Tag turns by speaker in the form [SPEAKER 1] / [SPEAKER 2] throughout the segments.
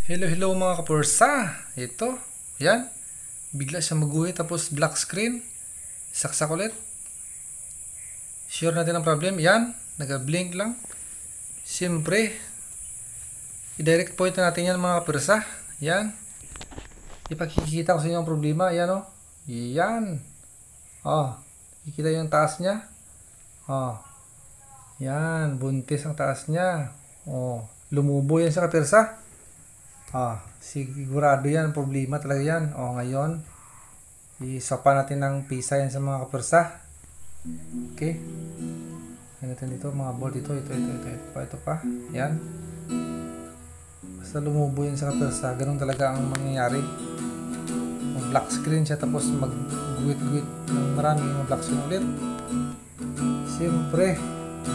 [SPEAKER 1] Hello, hello mga kapursa. Ito, yan. Bigla siya maguhit tapos black screen. Saksak ulit. Sure natin ang problem. Yan, nag-blink lang. Siyempre, i-direct point natin yan mga kapursa. Yan. Ipakikita ko sa inyo ang problema. Yan o. Yan. Kikita yung taas niya. Yan, buntis ang taas niya. Lumubo yan sa kapursa. Sigurado yan, problema talaga yan. Ngayon, isapa natin ng pisa yan sa mga kapursa. Okay. Yan natin dito, mga bolt dito, ito pa. Yan. Basta lumubo yan sa kapursa, ganun talaga ang mangyayari. Mag-black screen siya, tapos mag-guwit-guwit ng marami, mag-black screen ulit. Siyempre,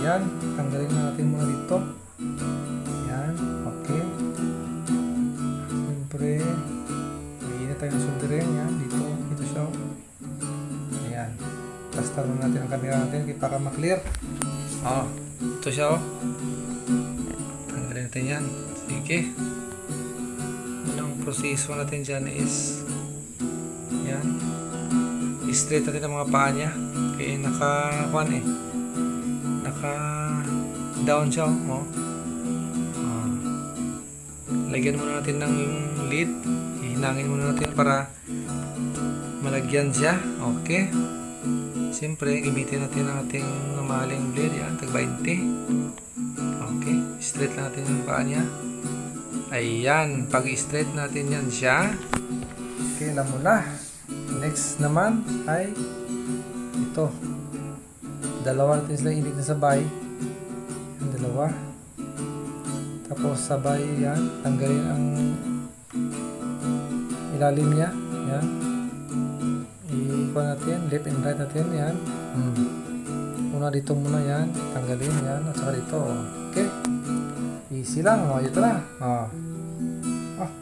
[SPEAKER 1] yan, tanggalin na natin muna dito. Yan, okay. Siyempre, hindi na tayo nasundirin. Yan, dito siya. Ayan. Basta naman natin ang camera natin para maklear. Ito siya. Tanggalin natin yan. Sige. Unang proseso natin dyan is yan. I-straight natin ang mga paa niya. Okay, naka down siya. Lagyan muna natin ng lid. Hihinangin muna natin para malagyan siya. Okay. Siyempre, gamitin natin ang ating maling blade. Yan, tag 20. Okay. Straight lang natin yung paa niya. Ayan. Pag-straight natin yan siya. Okay, alam mo na. Next naman ay ito. Dalawa natin sila init na sabay. Yung dalawa. Tapos sabay yan, tanggalin ang ilalim niya. Yan. I-ikuha natin, left and right natin. Yan. Una dito muna yan, tanggalin yan. At saka dito. Okay. Easy lang. Ito na.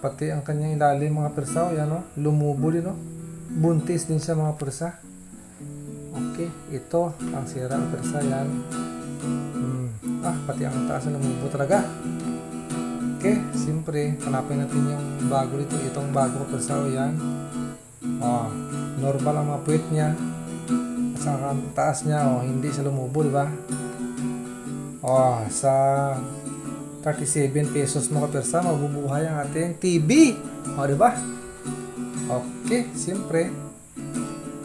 [SPEAKER 1] Pati ang kanyang ilalim mga persa. Yan o. Lumubo din o. Buntis din siya mga persa. Okay. Ito ang sira ng persa. Yan. Pati ang taas na lumubo talaga. Okay, siyempre, hanapin natin yung bago dito. Itong bago ko persa, yan. Normal ang mga puwet niya. At saka ang taas niya, hindi siya lumubo, diba? Sa 37 pesos mga persa, mabubuhay ang ating TV. Diba? Okay, siyempre,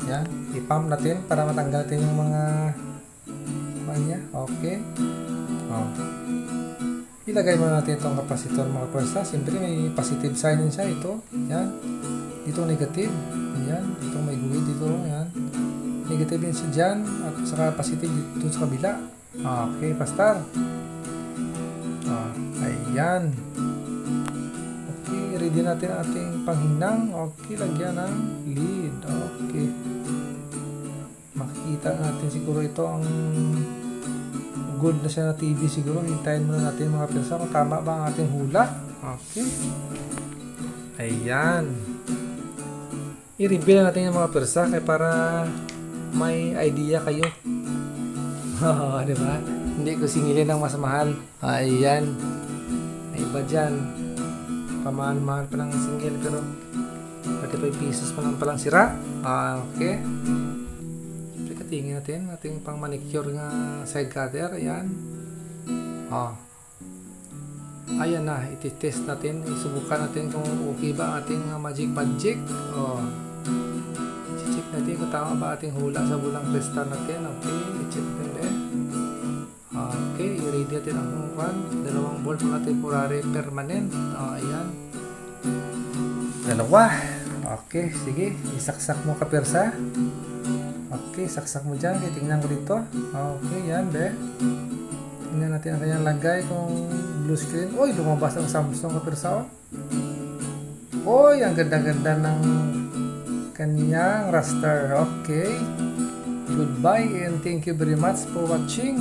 [SPEAKER 1] yan, i-pump natin para matanggal natin yung mga niya. Okay. Ilagay muna natin itong kapasitor mga persa. Siyempre may positive sign din siya. Ito. Yan. Dito negative. Yan. Dito may guhit dito. Yan. Negative din siya dyan. At saka positive dito sa kabila. Okay. Pastar. Ayan. Okay. Ready natin ang ating panghinang. Okay. Lagyan ng lead. Okay. Makikita natin siguro ito ang good na siya na TV siguro. Hintayin muna natin mga persa kung tama ba ang ating hula. Okay. Ayan. I-reveal natin yung mga persa kaya para may idea kayo. Diba? Hindi ko singilin ng mas mahal. Ayan. May iba dyan. Pamahal-mahal pa ng single pero 35 pesos pa lang palang sira. Okay. Tingin natin ating pang manicure nga side cutter. Ayan. Ayan na, iti-test natin, isubukan natin kung okay ba ang ating magic. I-check natin kung tama ba ating hula sa bulang kristal natin. Okay, i-check natin. Okay, i-ready natin ang dalawang bolt na temporary permanent. Ayan. Dalawa. Okay, sige, isaksak mo ka persa. Okay, saksak mo dyan. Okay, tingnan ko dito. Okay, yan, tingnan natin ang kanyang lagay kung blue screen. Lumabas ang Samsung ka persa. Ang ganda-ganda ng kanyang raster. Okay. Goodbye and thank you very much for watching.